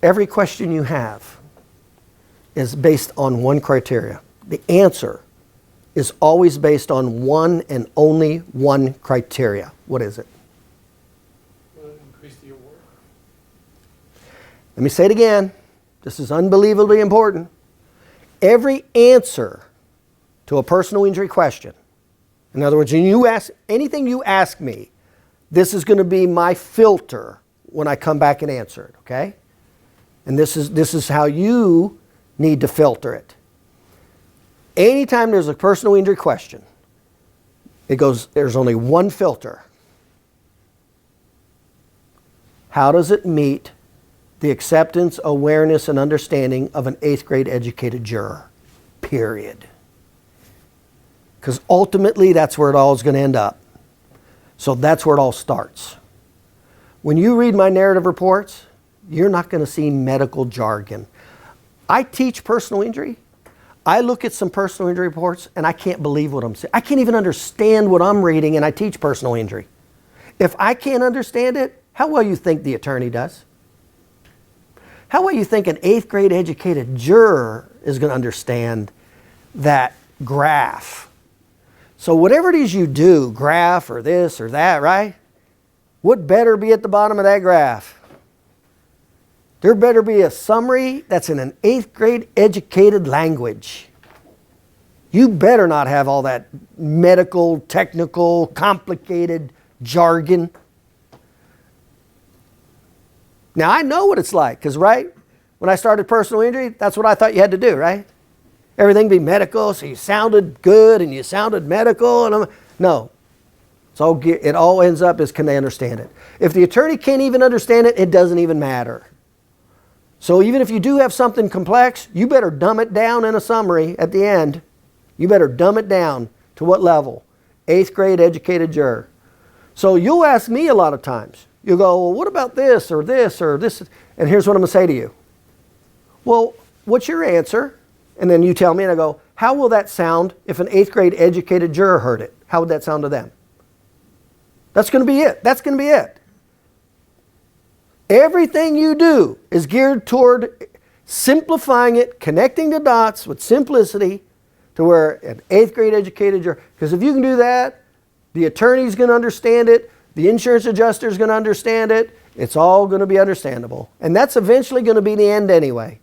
every question you have is based on one criteria. The answer is always based on one and only one criteria. What is it? Will it increase the award? Let me say it again. This is unbelievably important. Every answer to a personal injury question, in other words, when you ask anything you ask me, this is going to be my filter when I come back and answer it, okay? And this is how you need to filter it. Anytime there's a personal injury question, there's only one filter. How does it meet the acceptance, awareness, and understanding of an 8th grade educated juror? Period. Because ultimately that's where it all is going to end up. So that's where it all starts. When you read my narrative reports, you're not going to see medical jargon. I teach personal injury. I look at some personal injury reports and I can't believe what I'm seeing. I can't even understand what I'm reading, and I teach personal injury. If I can't understand it, how well you think the attorney does? How well you think an 8th grade educated juror is going to understand that graph? So whatever it is you do, graph or this or that, right? What better be at the bottom of that graph? There better be a summary that's in an 8th grade educated language. You better not have all that medical, technical, complicated jargon. Now I know what it's like, because right, when I started personal injury, that's what I thought you had to do, right? Everything be medical, so you sounded good and you sounded medical. And no, it all ends up is, can they understand it? If the attorney can't even understand it, it doesn't even matter. So even if you do have something complex, you better dumb it down in a summary at the end. You better dumb it down to what level? 8th grade educated juror. So you'll ask me a lot of times. You'll go, well, what about this or this or this? And here's what I'm going to say to you. Well, what's your answer? And then you tell me, and I go, how will that sound if an 8th grade educated juror heard it? How would that sound to them? That's going to be it. That's going to be it. Everything you do is geared toward simplifying it, connecting the dots with simplicity to where an 8th grade educated juror, because if you can do that, the attorney's going to understand it, the insurance adjuster is going to understand it, it's all going to be understandable. And that's eventually going to be the end anyway.